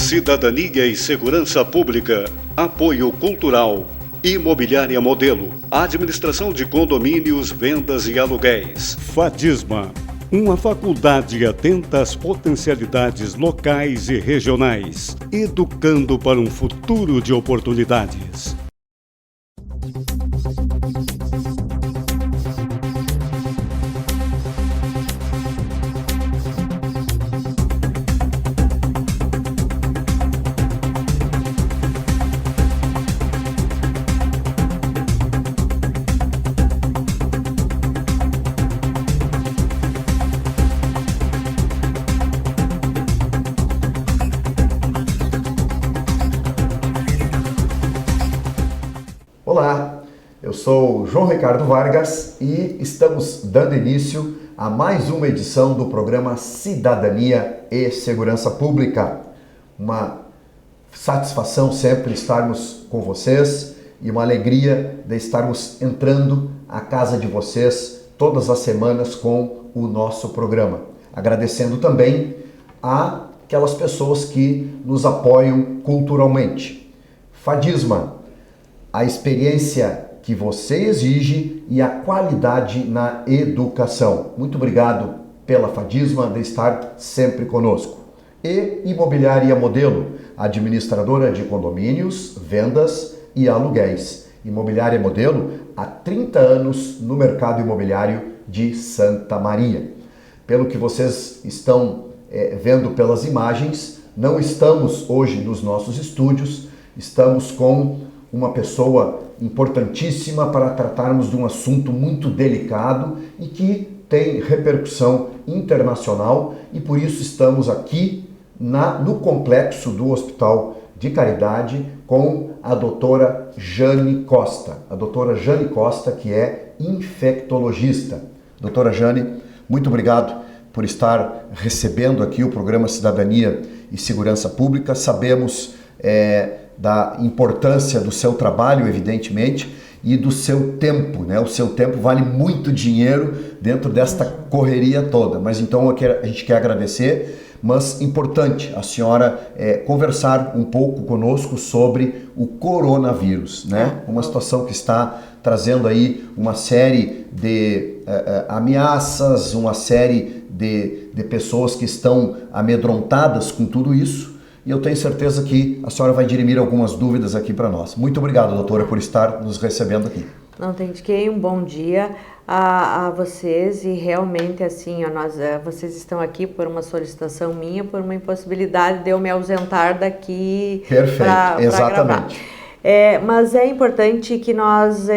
Cidadania e Segurança Pública, Apoio Cultural, Imobiliária Modelo, Administração de Condomínios, Vendas e Aluguéis. Fadisma, uma faculdade atenta às potencialidades locais e regionais, educando para um futuro de oportunidades. Olá, eu sou João Ricardo Vargas e estamos dando início a mais uma edição do programa Cidadania e Segurança Pública. Uma satisfação sempre estarmos com vocês e uma alegria de estarmos entrando à casa de vocês todas as semanas com o nosso programa. Agradecendo também àquelas pessoas que nos apoiam culturalmente. Fadisma, a experiência que você exige e a qualidade na educação. Muito obrigado pela Fadisma de estar sempre conosco. E Imobiliária Modelo, administradora de condomínios, vendas e aluguéis. Imobiliária Modelo, há 30 anos no mercado imobiliário de Santa Maria. Pelo que vocês estão vendo pelas imagens, não estamos hoje nos nossos estúdios, estamos com uma pessoa importantíssima para tratarmos de um assunto muito delicado e que tem repercussão internacional, e por isso estamos aqui no complexo do Hospital de Caridade com a doutora Jane Costa. A doutora Jane Costa, que é infectologista. Doutora Jane, muito obrigado por estar recebendo aqui o programa Cidadania e Segurança Pública. Sabemos da importância do seu trabalho, evidentemente, e do seu tempo, né? O seu tempo vale muito dinheiro dentro desta correria toda. Mas então a gente quer agradecer, mas importante a senhora conversar um pouco conosco sobre o coronavírus, né? Uma situação que está trazendo aí uma série de ameaças, uma série de pessoas que estão amedrontadas com tudo isso. E eu tenho certeza que a senhora vai dirimir algumas dúvidas aqui para nós. Muito obrigado, doutora, por estar nos recebendo aqui. Não tem de que, um bom dia a vocês, e realmente assim, vocês estão aqui por uma solicitação minha, por uma impossibilidade de eu me ausentar daqui. Perfeito, exatamente. Gravar. Mas é importante que nós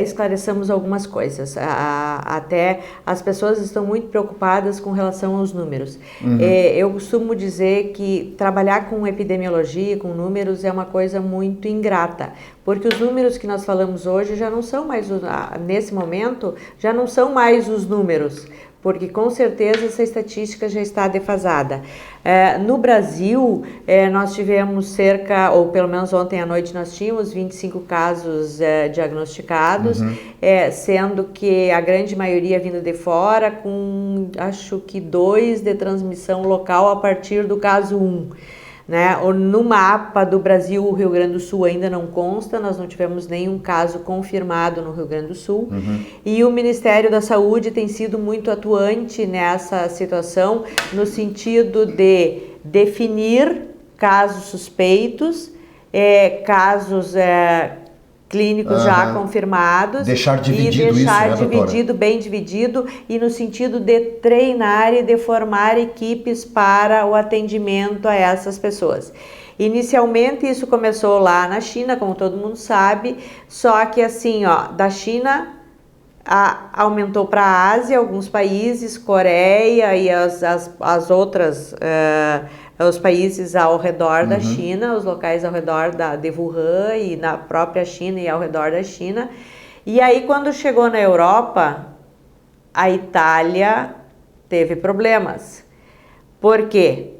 esclareçamos algumas coisas. Até as pessoas estão muito preocupadas com relação aos números. Uhum. Eu costumo dizer que trabalhar com epidemiologia, com números, é uma coisa muito ingrata, porque os números que nós falamos hoje já não são mais, nesse momento, já não são mais os números, porque com certeza essa estatística já está defasada. No Brasil, nós tivemos ou pelo menos ontem à noite nós tínhamos 25 casos diagnosticados, uhum. Sendo que a grande maioria vindo de fora, com acho que 2 de transmissão local a partir do caso 1. Né? No mapa do Brasil, o Rio Grande do Sul ainda não consta, nós não tivemos nenhum caso confirmado no Rio Grande do Sul. Uhum. E o Ministério da Saúde tem sido muito atuante nessa situação, no sentido de definir casos suspeitos, casos clínicos já confirmados, deixar dividido e deixar isso, né, dividido, bem dividido, e no sentido de treinar e de formar equipes para o atendimento a essas pessoas. Inicialmente isso começou lá na China, como todo mundo sabe, só que assim, da China aumentou para a Ásia, alguns países, Coreia e as outras, os países ao redor da China, os locais ao redor de Wuhan e na própria China e ao redor da China. E aí quando chegou na Europa, a Itália teve problemas. Por quê?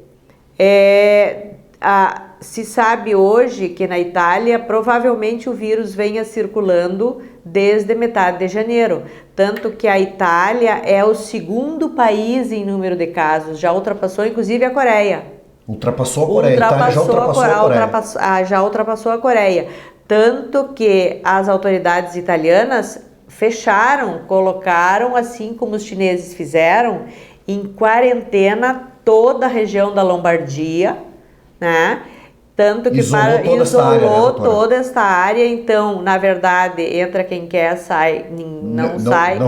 Se sabe hoje que na Itália provavelmente o vírus venha circulando desde metade de janeiro, tanto que a Itália é o segundo país em número de casos, já ultrapassou inclusive a Coreia. Ultrapassou a Coreia. A Itália já ultrapassou a Coreia. Já ultrapassou a Coreia. Tanto que as autoridades italianas fecharam, colocaram, assim como os chineses fizeram, em quarentena toda a região da Lombardia, né? Tanto que isolou toda esta área. Então, na verdade, entra quem quer, sai, não sai,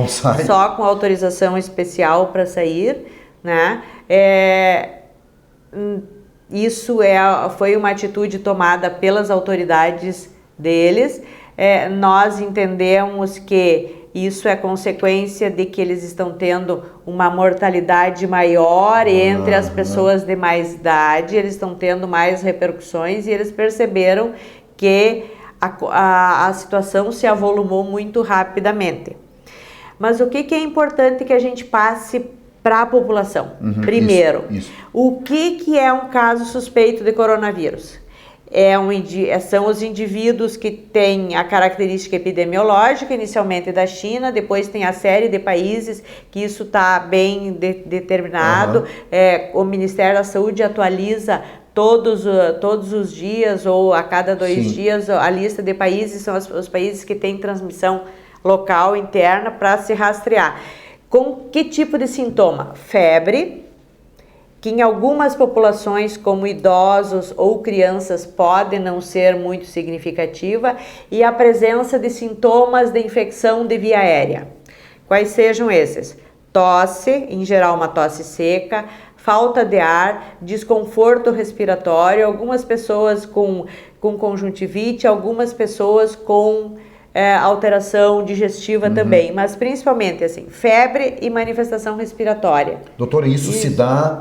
só com autorização especial para sair, né? Isso foi uma atitude tomada pelas autoridades deles. Nós entendemos que isso é consequência de que eles estão tendo uma mortalidade maior entre as pessoas de mais idade, eles estão tendo mais repercussões e eles perceberam que a situação se avolumou muito rapidamente. Mas o que é importante que a gente passe para a população? Primeiro, o que é um caso suspeito de coronavírus? São os indivíduos que têm a característica epidemiológica, inicialmente da China, depois tem a série de países que isso está bem determinado. O Ministério da Saúde atualiza todos os dias ou a cada 2 dias a lista de países, são os países que têm transmissão local, interna, para se rastrear. Com que tipo de sintoma? Febre, que em algumas populações, como idosos ou crianças, pode não ser muito significativa, e a presença de sintomas de infecção de via aérea. Quais sejam esses? Tosse, em geral uma tosse seca, falta de ar, desconforto respiratório, algumas pessoas com conjuntivite, algumas pessoas com alteração digestiva também, mas principalmente assim, febre e manifestação respiratória. Doutora, isso se dá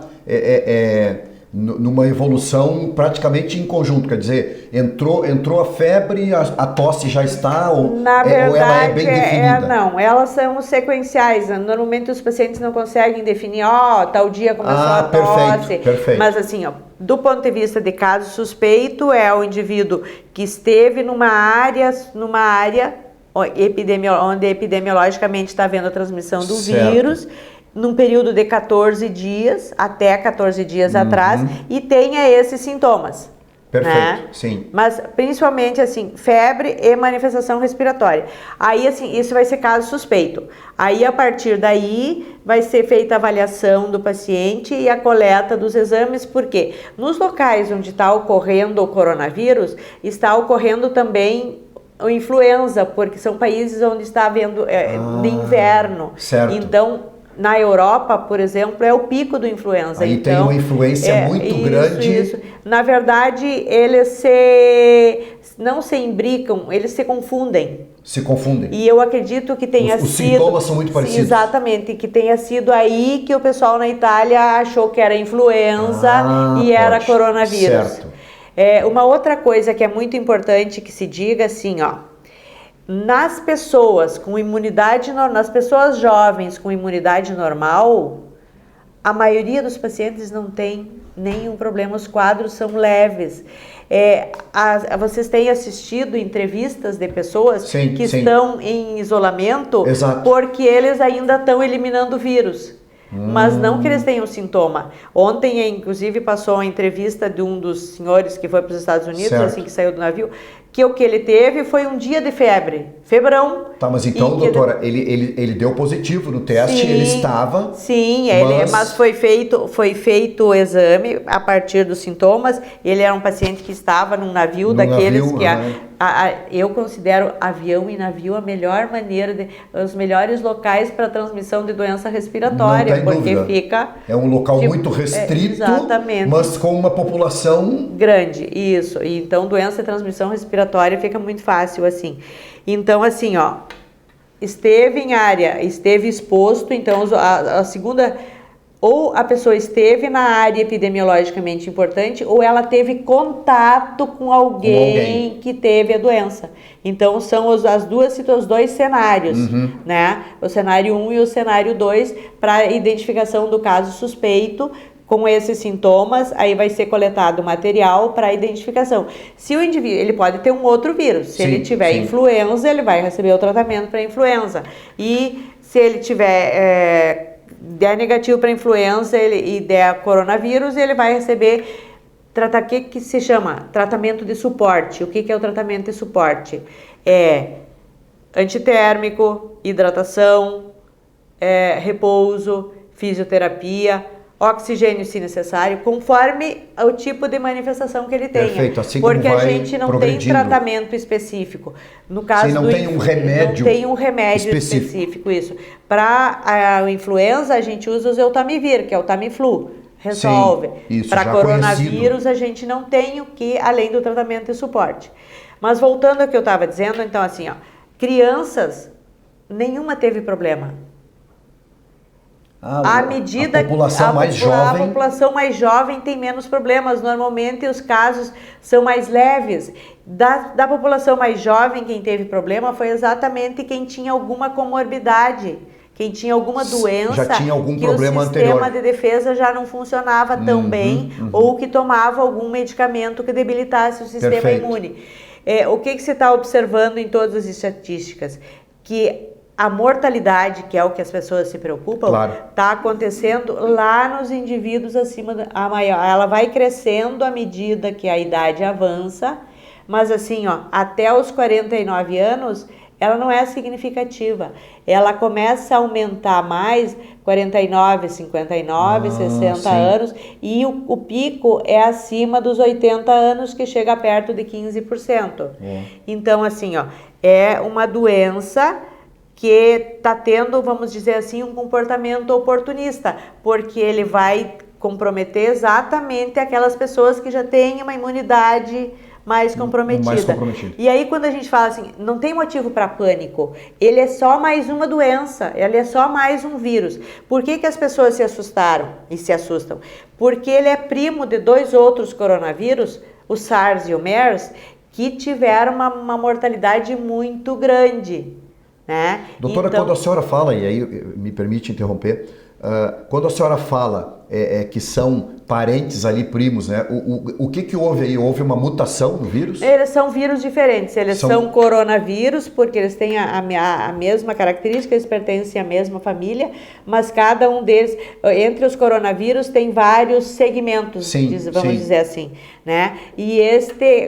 numa evolução praticamente em conjunto, quer dizer, entrou a febre, a tosse já está, ou ela é bem definida? Não, elas são sequenciais. Normalmente os pacientes não conseguem definir, tal dia começou a tosse. Perfeito. Mas assim, do ponto de vista de caso suspeito, é o indivíduo que esteve numa área onde epidemiologicamente está havendo a transmissão do vírus, num período de 14 dias, até 14 dias atrás, e tenha esses sintomas. Perfeito, né? Sim. Mas principalmente assim, febre e manifestação respiratória. Aí assim, isso vai ser caso suspeito. Aí a partir daí vai ser feita a avaliação do paciente e a coleta dos exames, porque nos locais onde está ocorrendo o coronavírus, está ocorrendo também a influenza, porque são países onde está havendo de inverno. Certo. Então, na Europa, por exemplo, é o pico do influenza. Aí então, tem uma influência muito grande. Isso. Na verdade, eles não se imbricam, eles se confundem. Se confundem. E eu acredito que tenha sido... Os sintomas são muito parecidos. Exatamente, que tenha sido aí que o pessoal na Itália achou que era influenza e era coronavírus. Certo. Uma outra coisa que é muito importante que se diga assim, nas pessoas com imunidade, nas pessoas jovens com imunidade normal, a maioria dos pacientes não tem nenhum problema, os quadros são leves. Vocês têm assistido entrevistas de pessoas que estão em isolamento porque eles ainda estão eliminando o vírus. Mas não que eles tenham sintoma. Ontem, inclusive, passou uma entrevista de um dos senhores que foi para os Estados Unidos, assim que saiu do navio, que o que ele teve foi um dia de febre, febrão. Tá, mas então, doutora, ele deu positivo no teste, ele estava... Sim, mas foi feito o exame a partir dos sintomas. Ele era um paciente que estava num navio daqueles que... eu considero avião e navio a melhor maneira, os melhores locais para transmissão de doença respiratória, porque fica... É um local muito restrito, mas com uma população... grande, isso. E então, doença de transmissão respiratória fica muito fácil, assim. Então, assim, esteve em área, esteve exposto, então a segunda... Ou a pessoa esteve na área epidemiologicamente importante, ou ela teve contato com alguém que teve a doença. Então, são os dois cenários, né? O cenário 1 e o cenário 2, para identificação do caso suspeito, com esses sintomas, aí vai ser coletado material para identificação. Se o indivíduo, ele pode ter um outro vírus. Se ele tiver influenza, ele vai receber o tratamento para influenza. E se ele tiver... der negativo para influenza e der coronavírus, ele vai receber tratar, o que se chama tratamento de suporte. O que é o tratamento de suporte? É antitérmico, hidratação, repouso, fisioterapia, oxigênio se necessário, conforme o tipo de manifestação que ele tenha. Perfeito, assim porque como a vai gente não tem progredindo. tratamento específico. No caso não tem um remédio, não tem um remédio específico isso. Para a influenza a gente usa o Zeltamivir, que é o Tamiflu. Resolve. Para coronavírus conhecido. A gente não tem o que além do tratamento de suporte. Mas voltando ao que eu estava dizendo, então assim, ó, crianças, nenhuma teve problema. À medida a população mais jovem... A população mais jovem tem menos problemas. Normalmente os casos são mais leves. Da população mais jovem, quem teve problema foi exatamente quem tinha alguma comorbidade, quem tinha alguma doença, já tinha algum que problema o sistema anterior. de defesa já não funcionava tão bem, ou que tomava algum medicamento que debilitasse o sistema imune. O que você está observando em todas as estatísticas? Que a mortalidade, que é o que as pessoas se preocupam, está acontecendo lá nos indivíduos acima da maior. Ela vai crescendo à medida que a idade avança, mas assim, ó, até os 49 anos, ela não é significativa. Ela começa a aumentar mais, 49, 59, 60 anos, e o pico é acima dos 80 anos, que chega perto de 15%. Então, assim, ó, é uma doença que está tendo, vamos dizer assim, um comportamento oportunista, porque ele vai comprometer exatamente aquelas pessoas que já têm uma imunidade mais comprometida. E aí quando a gente fala assim, não tem motivo para pânico, ele é só mais uma doença, ele é só mais um vírus. Por que as pessoas se assustaram e se assustam? Porque ele é primo de 2 outros coronavírus, o SARS e o MERS, que tiveram uma mortalidade muito grande. Né? Doutora, então, quando a senhora fala, e aí me permite interromper, quando a senhora fala que são parentes ali, primos, né? O que houve aí? Houve uma mutação no vírus? Eles são vírus diferentes, eles são coronavírus, porque eles têm a mesma característica, eles pertencem à mesma família, mas cada um deles, entre os coronavírus, tem vários segmentos, vamos dizer assim, né? E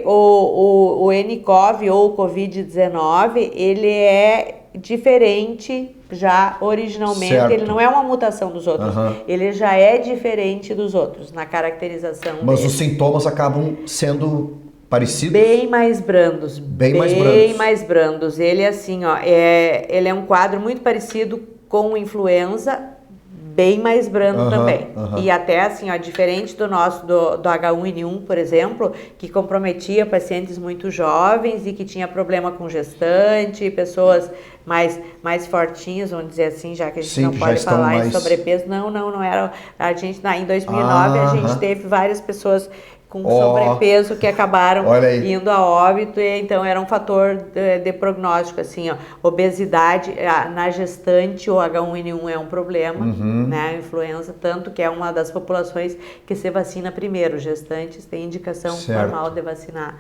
o nCoV ou Covid-19, ele é diferente já originalmente, ele não é uma mutação dos outros, ele já é diferente dos outros na caracterização Mas dele. Os sintomas acabam sendo parecidos? Bem mais brandos. Bem mais brandos. Ele assim, ó, ele é um quadro muito parecido com influenza, bem mais brando também. E até assim, ó, diferente do nosso, do H1N1, por exemplo, que comprometia pacientes muito jovens e que tinha problema com gestante, pessoas mais fortinhas, vamos dizer assim, já que a gente não pode falar em sobrepeso. Não era. A gente, em 2009, a gente teve várias pessoas com sobrepeso que acabaram indo a óbito, e então era um fator de prognóstico, assim, ó, obesidade na gestante, o H1N1 é um problema, né, a influenza, tanto que é uma das populações que se vacina primeiro, gestantes têm indicação formal de vacinar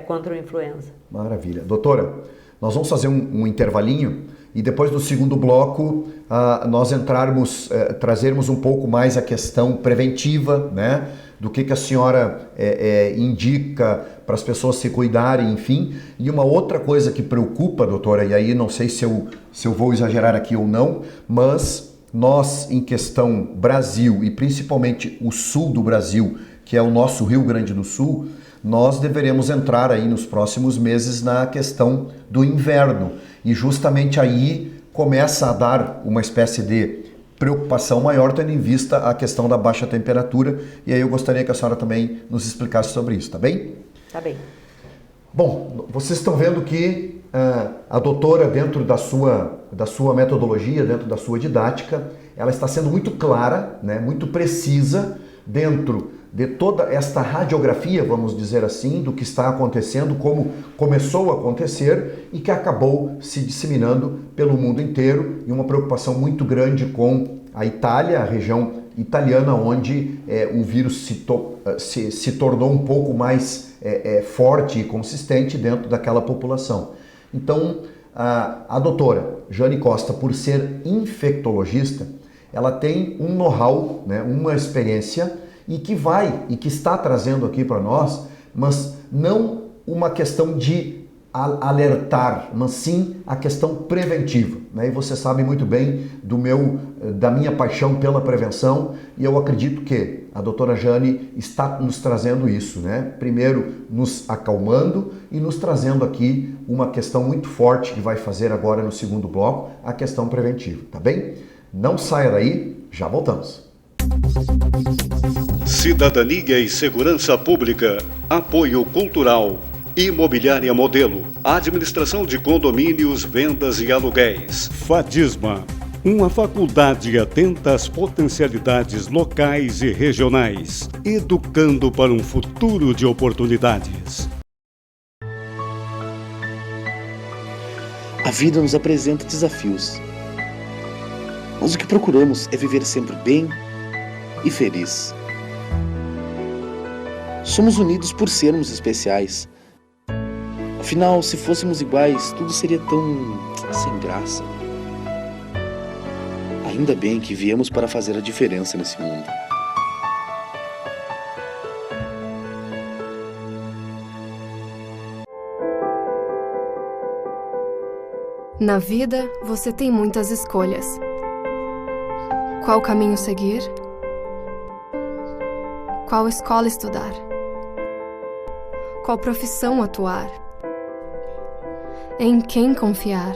contra o influenza. Maravilha. Doutora, nós vamos fazer um intervalinho e depois do segundo bloco nós trazermos um pouco mais a questão preventiva, né? Do que a senhora indica para as pessoas se cuidarem, enfim. E uma outra coisa que preocupa, doutora, e aí não sei se eu vou exagerar aqui ou não, mas nós, em questão Brasil, e principalmente o sul do Brasil, que é o nosso Rio Grande do Sul, nós deveremos entrar aí nos próximos meses na questão do inverno. E justamente aí começa a dar uma espécie de preocupação maior, tendo em vista a questão da baixa temperatura. E aí eu gostaria que a senhora também nos explicasse sobre isso, tá bem? Tá bem. Bom, vocês estão vendo que a doutora, dentro da sua metodologia, dentro da sua didática, ela está sendo muito clara, né, muito precisa dentro de toda esta radiografia, vamos dizer assim, do que está acontecendo, como começou a acontecer e que acabou se disseminando pelo mundo inteiro, e uma preocupação muito grande com a Itália, a região italiana, onde o vírus se tornou um pouco mais forte e consistente dentro daquela população. Então, a doutora Jane Costa, por ser infectologista, ela tem um know-how, né, uma experiência, e que está trazendo aqui para nós, mas não uma questão de alertar, mas sim a questão preventiva, né? E você sabe muito bem da minha paixão pela prevenção, e eu acredito que a doutora Jane está nos trazendo isso, né? Primeiro nos acalmando e nos trazendo aqui uma questão muito forte que vai fazer agora no segundo bloco, a questão preventiva, tá bem? Não saia daí, já voltamos. Cidadania e Segurança Pública, Apoio Cultural, Imobiliária Modelo, Administração de Condomínios, Vendas e Aluguéis. Fadisma, uma faculdade atenta às potencialidades locais e regionais, educando para um futuro de oportunidades. A vida nos apresenta desafios, mas o que procuramos é viver sempre bem e feliz. Somos unidos por sermos especiais. Afinal, se fôssemos iguais, tudo seria tão sem graça. Ainda bem que viemos para fazer a diferença nesse mundo. Na vida, você tem muitas escolhas. Qual caminho seguir? Qual escola estudar? Qual profissão atuar? Em quem confiar?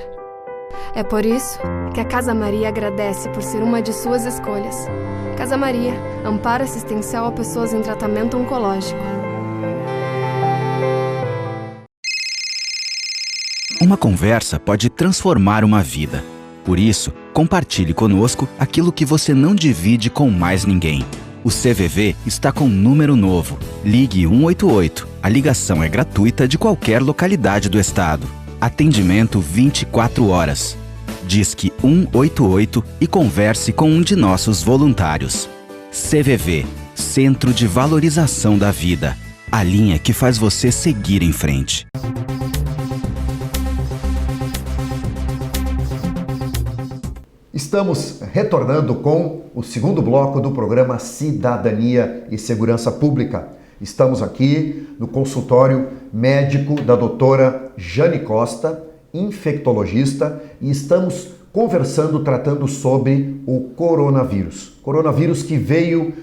É por isso que a Casa Maria agradece por ser uma de suas escolhas. Casa Maria, amparo assistencial a pessoas em tratamento oncológico. Uma conversa pode transformar uma vida. Por isso, compartilhe conosco aquilo que você não divide com mais ninguém. O CVV está com um número novo. Ligue 188. A ligação é gratuita de qualquer localidade do estado. Atendimento 24 horas. Disque 188 e converse com um de nossos voluntários. CVV, Centro de Valorização da Vida. A linha que faz você seguir em frente. Estamos retornando com o segundo bloco do programa Cidadania e Segurança Pública. Estamos aqui no consultório médico da doutora Jane Costa, infectologista, e estamos conversando, tratando sobre o coronavírus. Coronavírus que veio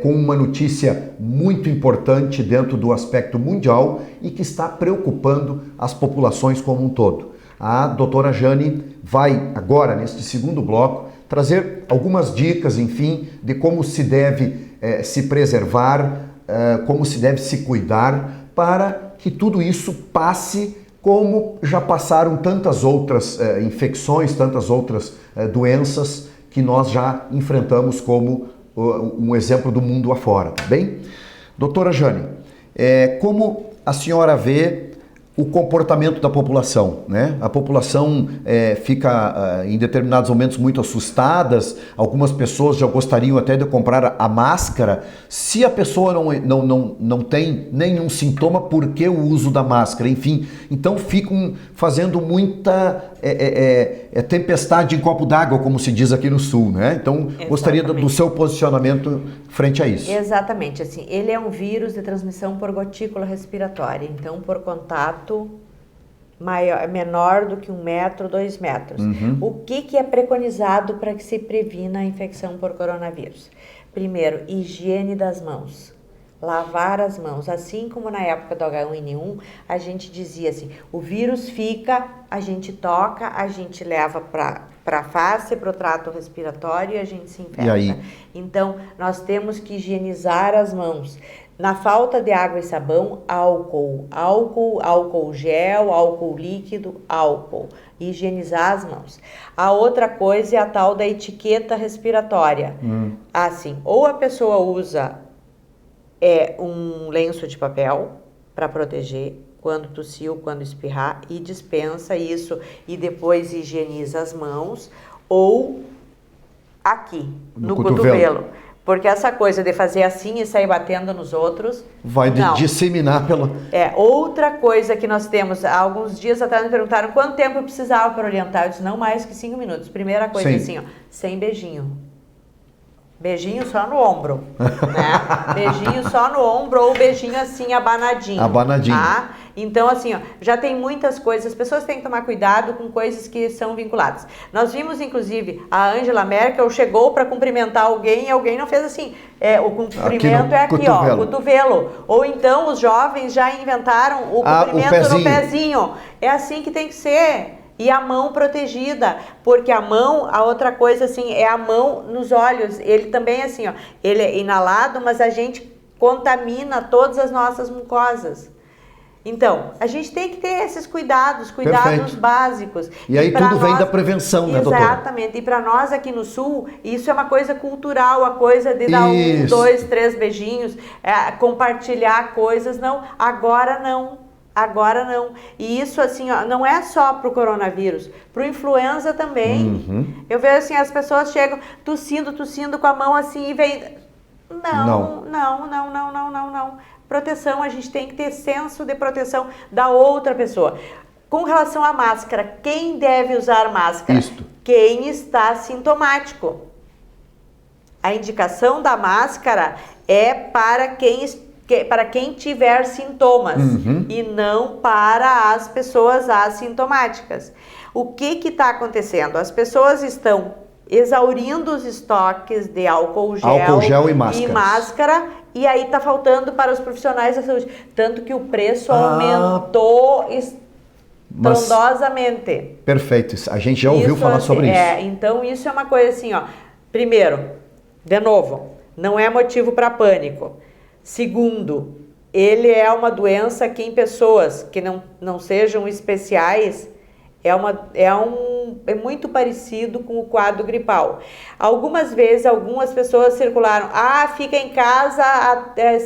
com uma notícia muito importante dentro do aspecto mundial e que está preocupando as populações como um todo. A doutora Jane vai agora, neste segundo bloco, trazer algumas dicas, enfim, de como se deve se preservar, como se deve se cuidar para que tudo isso passe como já passaram tantas outras infecções, tantas outras doenças que nós já enfrentamos como um exemplo do mundo afora, tá bem? Doutora Jane, como a senhora vê o comportamento da população, né? A população fica em determinados momentos muito assustadas, algumas pessoas já gostariam até de comprar a máscara. Se a pessoa não tem nenhum sintoma, por que o uso da máscara? Enfim, então ficam fazendo muita tempestade em copo d'água, como se diz aqui no Sul, né? Então, exatamente. Gostaria do seu posicionamento frente a isso. Exatamente, assim, ele é um vírus de transmissão por gotícula respiratória, então por contato menor do que 1 metro, 2 metros. Uhum. O que é preconizado para que se previna a infecção por coronavírus? Primeiro, higiene das mãos. Lavar as mãos, assim como na época do H1N1, a gente dizia assim, o vírus fica, a gente toca, a gente leva para a face, para o trato respiratório e a gente se infecta. E aí? Então, nós temos que higienizar as mãos. Na falta de água e sabão, álcool gel, álcool líquido, álcool. Higienizar as mãos. A outra coisa é a tal da etiqueta respiratória. Assim, ou a pessoa usa um lenço de papel para proteger quando tossiu, quando espirrar, e dispensa isso e depois higieniza as mãos, ou aqui, no cotovelo. Porque essa coisa de fazer assim e sair batendo nos outros... Vai disseminar pela... Outra coisa que nós temos, há alguns dias atrás me perguntaram quanto tempo eu precisava para orientar. Eu disse, não mais que 5 minutos. Primeira coisa, assim, sem beijinho. Beijinho só no ombro, né? Beijinho só no ombro ou beijinho assim, abanadinho. Abanadinho. Tá? Então, assim, ó, já tem muitas coisas, as pessoas têm que tomar cuidado com coisas que são vinculadas. Nós vimos, inclusive, a Angela Merkel chegou para cumprimentar alguém e alguém não fez assim. O cumprimento é aqui, cotovelo. ó, cotovelo. Ou então os jovens já inventaram o cumprimento no pezinho. É assim que tem que ser. E a mão protegida, porque a mão, a outra coisa assim, é a mão nos olhos. Ele também assim, ó, ele é inalado, mas a gente contamina todas as nossas mucosas. Então, a gente tem que ter esses cuidados Perfeito. básicos. E aí tudo vem da prevenção, né, doutora? Exatamente. E para nós aqui no Sul, isso é uma coisa cultural, a coisa de dar 1, 2, 3 beijinhos, compartilhar coisas. Não, agora não. Agora não. E isso, assim, ó, não é só pro coronavírus, pro influenza também. Eu vejo, assim, as pessoas chegam tossindo com a mão assim e vem... Não. Proteção, a gente tem que ter senso de proteção da outra pessoa. Com relação à máscara, quem deve usar máscara? Isto. Quem está sintomático. A indicação da máscara é para quem tiver sintomas e não para as pessoas assintomáticas. O que está acontecendo? As pessoas estão exaurindo os estoques de álcool gel e máscara e aí está faltando para os profissionais da saúde. Tanto que o preço aumentou estrondosamente. Perfeito. A gente já ouviu falar sobre isso. Então isso é uma coisa assim, ó. Primeiro, de novo, não é motivo para pânico. Segundo, ele é uma doença que em pessoas que não sejam especiais é muito parecido com o quadro gripal. Algumas vezes, algumas pessoas circularam, fica em casa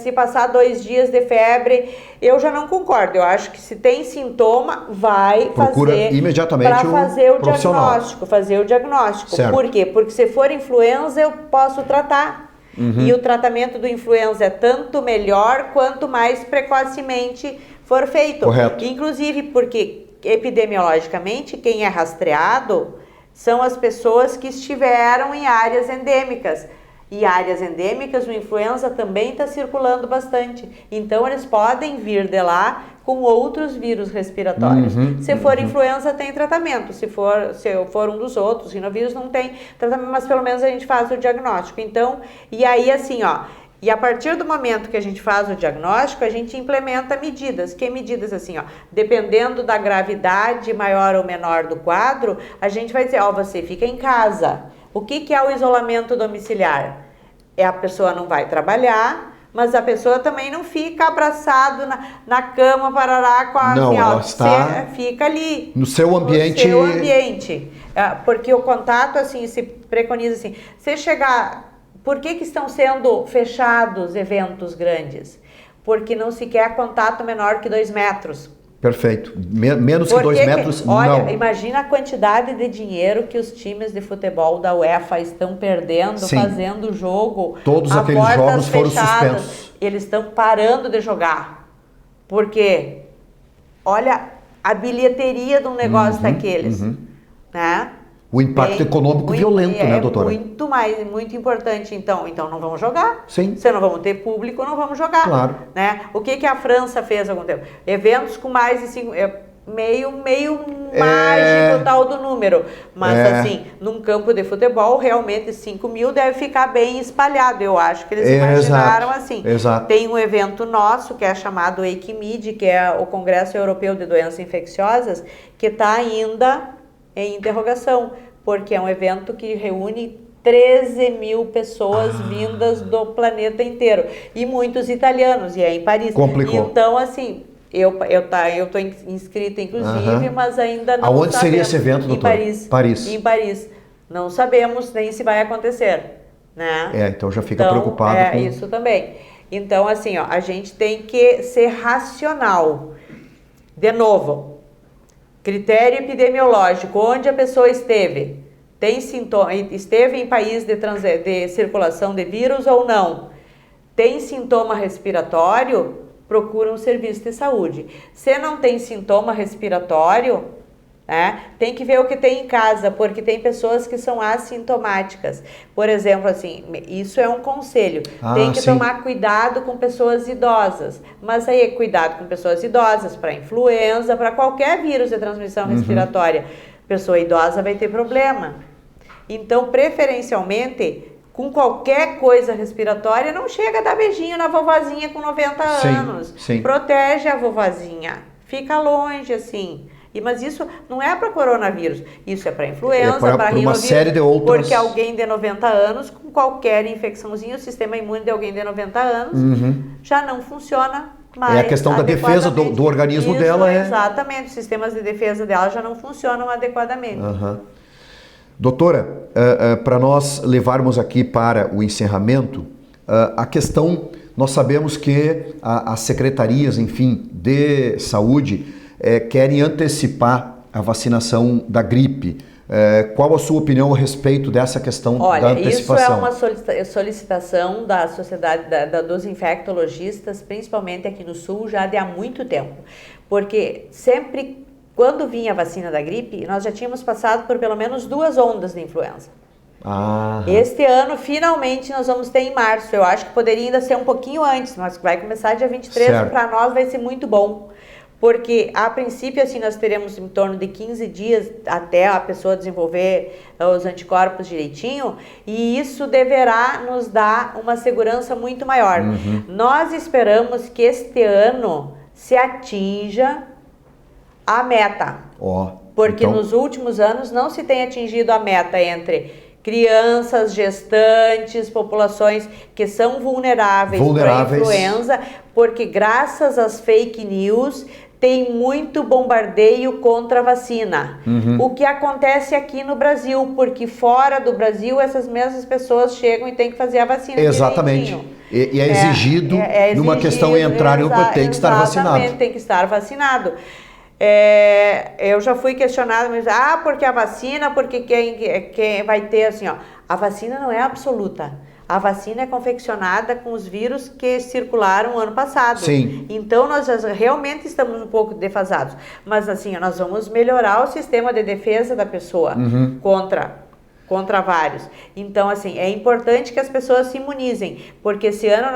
se passar 2 dias de febre. Eu já não concordo, eu acho que se tem sintoma, procura fazer imediatamente para fazer o profissional. diagnóstico. Certo. Por quê? Porque se for influenza, eu posso tratar. E o tratamento do influenza é tanto melhor quanto mais precocemente for feito. Correto. Inclusive porque epidemiologicamente quem é rastreado são as pessoas que estiveram em áreas endêmicas. E áreas endêmicas, o influenza também está circulando bastante. Então eles podem vir de lá com outros vírus respiratórios. Se for influenza, tem tratamento. Se for um dos outros, rinovírus não tem tratamento, mas pelo menos a gente faz o diagnóstico. Então, e aí assim, ó, e a partir do momento que a gente faz o diagnóstico, a gente implementa medidas. Que medidas assim, ó, dependendo da gravidade maior ou menor do quadro, a gente vai dizer, você fica em casa. O que é o isolamento domiciliar? A pessoa não vai trabalhar, mas a pessoa também não fica abraçado na cama, parará, ela está fica ali. No seu ambiente. No seu ambiente. Porque o contato, assim, se preconiza assim, se chegar... Por que estão sendo fechados eventos grandes? Porque não se quer contato menor que 2 metros. Perfeito. Menos que 2 metros, olha, não. Imagina a quantidade de dinheiro que os times de futebol da UEFA estão perdendo, fazendo jogo. Todos aqueles jogos foram suspensos. Eles estão parando de jogar. Porque, olha, a bilheteria de um negócio daqueles, né? O impacto econômico violento, né, doutora? Muito importante. Então não vamos jogar. Sim. Se não vamos ter público, não vamos jogar. Claro. Né? O que a França fez há algum tempo? Eventos com mais de 5... meio mágico tal do número. Mas assim, num campo de futebol, realmente 5 mil deve ficar bem espalhado. Eu acho que eles imaginaram assim. Exato. Tem um evento nosso, que é chamado EICMID, que é o Congresso Europeu de Doenças Infecciosas, que está ainda em interrogação, porque é um evento que reúne 13 mil pessoas vindas do planeta inteiro, e muitos italianos, e é em Paris. Complicou. Então, assim, eu tô inscrita, inclusive, mas ainda não Aonde sabemos. seria esse evento, doutor? Em Paris. Não sabemos nem se vai acontecer, né? Então já fica preocupado com... isso também. Então, assim, ó, a gente tem que ser racional. De novo, critério epidemiológico, onde a pessoa esteve, tem sintoma, esteve em país de circulação de vírus ou não, tem sintoma respiratório, procura um serviço de saúde. Se não tem sintoma respiratório, Tem que ver o que tem em casa, porque tem pessoas que são assintomáticas. Por exemplo, assim, isso é um conselho. Tem que tomar cuidado com pessoas idosas. Mas aí, cuidado com pessoas idosas para influenza, para qualquer vírus de transmissão respiratória. Pessoa idosa vai ter problema. Então, preferencialmente, com qualquer coisa respiratória, não chega a dar beijinho na vovozinha com 90 anos. Sim. Protege a vovozinha. Fica longe, assim. Mas isso não é para coronavírus, isso é para influenza, para rinovírus, uma série de outras... porque alguém de 90 anos, com qualquer infecçãozinha, o sistema imune de alguém de 90 anos já não funciona mais. É a questão da defesa do organismo dela. Exatamente, os sistemas de defesa dela já não funcionam adequadamente. Doutora, para nós levarmos aqui para o encerramento, a questão, nós sabemos que as secretarias, enfim, de saúde querem antecipar a vacinação da gripe. Qual a sua opinião a respeito dessa questão da antecipação? Isso é uma solicitação da sociedade, dos infectologistas, principalmente aqui no Sul, já de há muito tempo. Porque sempre, quando vinha a vacina da gripe, nós já tínhamos passado por pelo menos 2 ondas de influenza. Este ano, finalmente, nós vamos ter em março. Eu acho que poderia ainda ser um pouquinho antes, mas vai começar dia 23, para nós vai ser muito bom. Porque, a princípio, assim, nós teremos em torno de 15 dias até a pessoa desenvolver os anticorpos direitinho, e isso deverá nos dar uma segurança muito maior. Nós esperamos que este ano se atinja a meta. Porque então, nos últimos anos não se tem atingido a meta entre crianças, gestantes, populações que são vulneráveis para a influenza, porque graças às fake news tem muito bombardeio contra a vacina. O que acontece aqui no Brasil, porque fora do Brasil essas mesmas pessoas chegam e têm que fazer a vacina. Exatamente. E é exigido, numa questão entrar, tem que estar vacinado. Exatamente, tem que estar vacinado. Eu já fui questionada, mas porque a vacina, porque quem vai ter assim, a vacina não é absoluta. A vacina é confeccionada com os vírus que circularam ano passado. Sim. Então, nós realmente estamos um pouco defasados. Mas, assim, nós vamos melhorar o sistema de defesa da pessoa contra vários. Então, assim, é importante que as pessoas se imunizem. Porque esse ano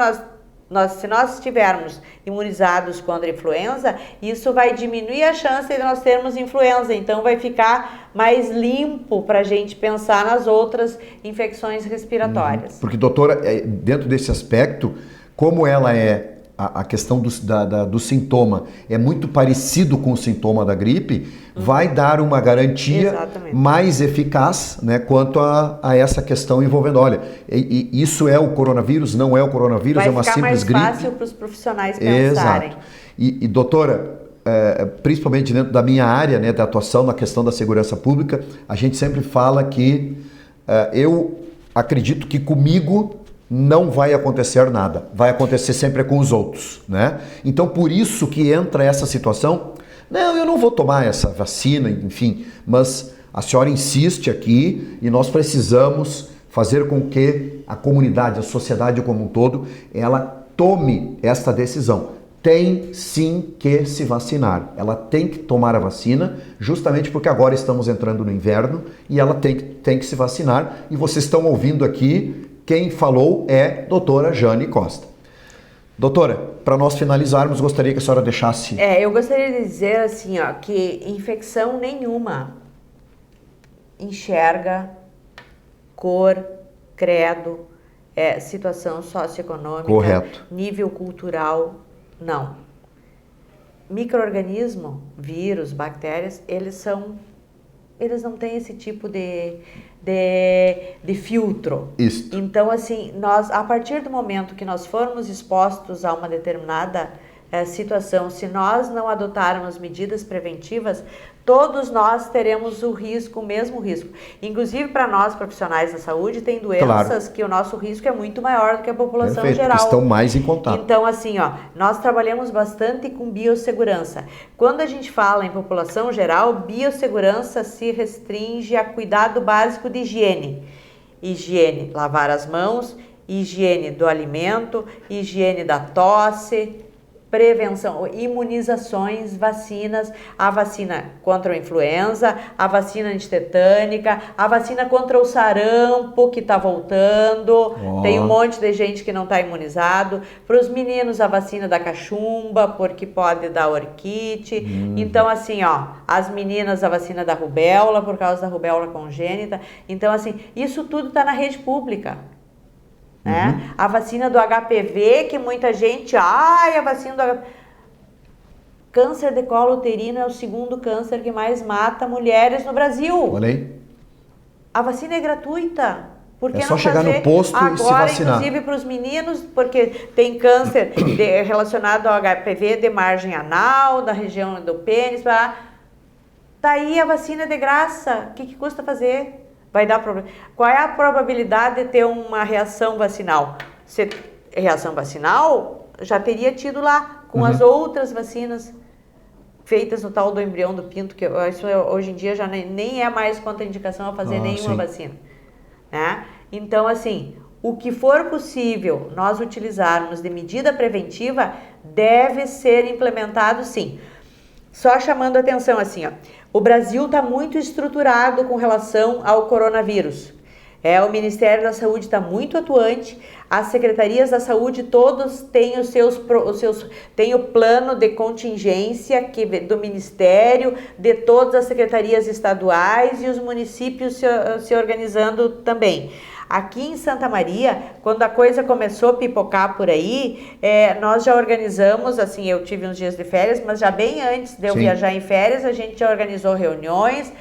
se nós estivermos imunizados contra a influenza, isso vai diminuir a chance de nós termos influenza. Então, vai ficar mais limpo para a gente pensar nas outras infecções respiratórias. Porque, doutora, dentro desse aspecto, como ela a questão do sintoma é muito parecido com o sintoma da gripe, vai dar uma garantia mais eficaz, né, quanto a essa questão envolvendo, olha, isso é o coronavírus, não é o coronavírus, é uma simples gripe. Vai ficar mais fácil para os profissionais pensarem. Exato. E doutora, principalmente dentro da minha área, né, da atuação na questão da segurança pública, a gente sempre fala que eu acredito que comigo não vai acontecer nada, vai acontecer sempre com os outros, né? Então, por isso que entra essa situação, não, eu não vou tomar essa vacina, enfim, mas a senhora insiste aqui e nós precisamos fazer com que a comunidade, a sociedade como um todo, ela tome esta decisão. Tem sim que se vacinar, ela tem que tomar a vacina, justamente porque agora estamos entrando no inverno e ela tem que se vacinar, e vocês estão ouvindo aqui. Quem falou é doutora Jane Costa. Doutora, para nós finalizarmos, gostaria que a senhora deixasse... Eu gostaria de dizer assim, que infecção nenhuma enxerga cor, credo, situação socioeconômica, correto, nível cultural, não. Micro-organismo, vírus, bactérias, eles não têm esse tipo de filtro. Isso. Então, assim, a partir do momento que nós formos expostos a uma determinada situação, se nós não adotarmos medidas preventivas, todos nós teremos o mesmo risco. Inclusive, para nós, profissionais da saúde, tem doenças que o nosso risco é muito maior do que a população geral. Estão mais em contato. Então, assim, nós trabalhamos bastante com biossegurança. Quando a gente fala em população geral, biossegurança se restringe a cuidado básico de higiene. Higiene, lavar as mãos, higiene do alimento, higiene da tosse, prevenção, imunizações, vacinas, a vacina contra a influenza, a vacina antitetânica, a vacina contra o sarampo que está voltando, tem um monte de gente que não está imunizado, para os meninos a vacina da cachumba, porque pode dar orquite, então assim, ó, as meninas a vacina da rubéola, por causa da rubéola congênita, então assim, isso tudo está na rede pública. Né? A vacina do HPV, que muita gente, a vacina do HPV. Câncer de colo uterino é o segundo câncer que mais mata mulheres no Brasil. Olha aí. A vacina é gratuita. Por que É só não chegar fazer no posto agora, e se vacinar? inclusive para os meninos, porque tem câncer relacionado ao HPV de margem anal, da região do pênis. Tá aí a vacina de graça. O que custa fazer? Vai dar problema. Qual é a probabilidade de ter uma reação vacinal? Reação vacinal já teria tido lá, com as outras vacinas feitas no tal do embrião do pinto, que isso hoje em dia já nem é mais contraindicação a fazer nenhuma vacina. Né? Então, assim, o que for possível nós utilizarmos de medida preventiva deve ser implementado, sim. Só chamando a atenção assim, ó. O Brasil está muito estruturado com relação ao coronavírus. O Ministério da Saúde está muito atuante, as secretarias da saúde todos têm têm o plano de contingência do Ministério, de todas as secretarias estaduais e os municípios se organizando também. Aqui em Santa Maria, quando a coisa começou a pipocar por aí, nós já organizamos, assim, eu tive uns dias de férias, mas já bem antes de eu viajar em férias, a gente já organizou reuniões,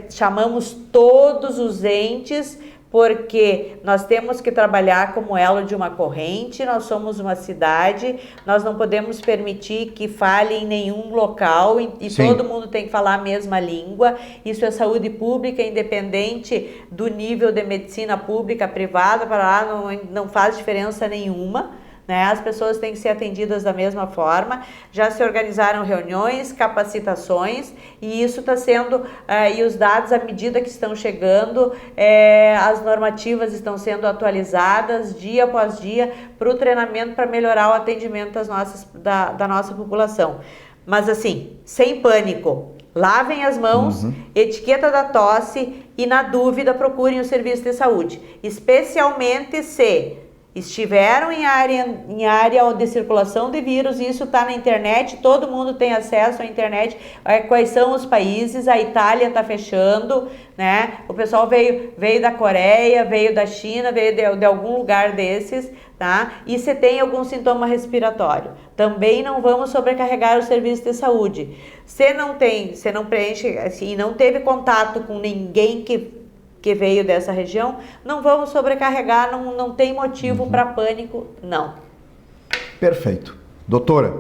chamamos todos os entes, porque nós temos que trabalhar como elo de uma corrente, nós somos uma cidade, nós não podemos permitir que fale em nenhum local e todo mundo tem que falar a mesma língua. Isso é saúde pública, independente do nível de medicina pública, privada, para lá não faz diferença nenhuma. Né? As pessoas têm que ser atendidas da mesma forma. Já se organizaram reuniões, capacitações, e isso está sendo, e os dados à medida que estão chegando, as normativas estão sendo atualizadas dia após dia para o treinamento, para melhorar o atendimento da nossa população. Mas assim, sem pânico, lavem as mãos, etiqueta da tosse e, na dúvida, procurem o serviço de saúde, especialmente se estiveram em área de circulação de vírus. Isso está na internet, todo mundo tem acesso à internet, quais são os países. A Itália está fechando, né? O pessoal veio da Coreia, veio da China, veio de algum lugar desses, tá? E se tem algum sintoma respiratório, também não vamos sobrecarregar o serviço de saúde. Se não preenche, assim, não teve contato com ninguém que veio dessa região, não vamos sobrecarregar, não tem motivo para pânico, não. Perfeito. Doutora,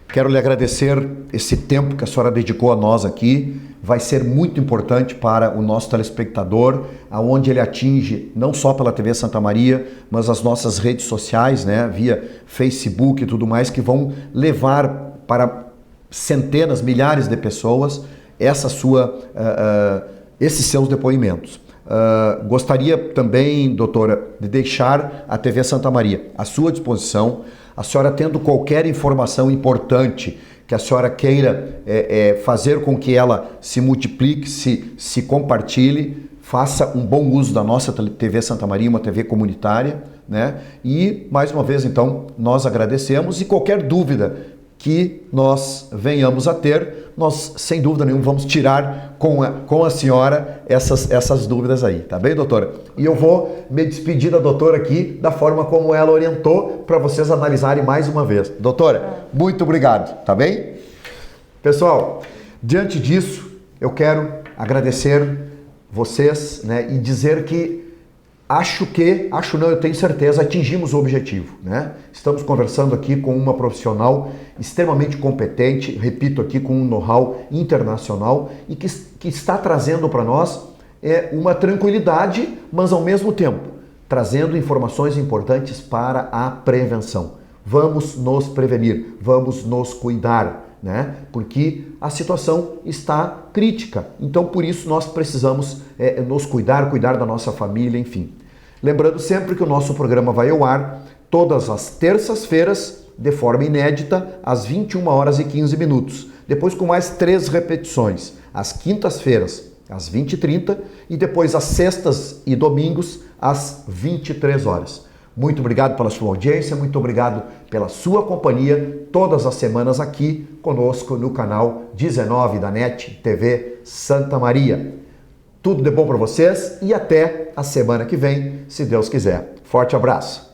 quero lhe agradecer esse tempo que a senhora dedicou a nós aqui. Vai ser muito importante para o nosso telespectador, aonde ele atinge não só pela TV Santa Maria, mas as nossas redes sociais, né, via Facebook e tudo mais, que vão levar para centenas, milhares de pessoas esses seus depoimentos. Gostaria também, doutora, de deixar a TV Santa Maria à sua disposição. A senhora tendo qualquer informação importante que a senhora queira fazer com que ela se multiplique, se compartilhe, faça um bom uso da nossa TV Santa Maria, uma TV comunitária, né? E, mais uma vez, então, nós agradecemos, e qualquer dúvida que nós venhamos a ter, nós, sem dúvida nenhuma, vamos tirar com a senhora essas dúvidas aí, tá bem, doutora? E eu vou me despedir da doutora aqui da forma como ela orientou, para vocês analisarem mais uma vez. Doutora, muito obrigado, tá bem? Pessoal, diante disso, eu quero agradecer vocês, né, e dizer que eu tenho certeza, atingimos o objetivo, né? Estamos conversando aqui com uma profissional extremamente competente, repito aqui, com um know-how internacional e que está trazendo para nós uma tranquilidade, mas ao mesmo tempo trazendo informações importantes para a prevenção. Vamos nos prevenir, vamos nos cuidar, né? Porque a situação está crítica, então por isso nós precisamos nos cuidar da nossa família, enfim. Lembrando sempre que o nosso programa vai ao ar todas as terças-feiras, de forma inédita às 21h15, depois com mais 3 repetições, às quintas-feiras às 20h30 e depois às sextas e domingos às 23h. Muito obrigado pela sua audiência, muito obrigado pela sua companhia todas as semanas aqui conosco no canal 19 da NET TV Santa Maria. Tudo de bom para vocês e até a semana que vem, se Deus quiser. Forte abraço.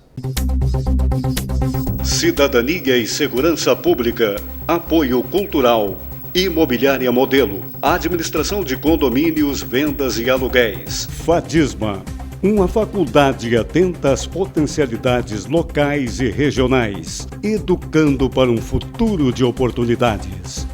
Cidadania e Segurança Pública, Apoio Cultural, Imobiliária Modelo, Administração de Condomínios, Vendas e Aluguéis. Fadisma, uma faculdade atenta às potencialidades locais e regionais, educando para um futuro de oportunidades.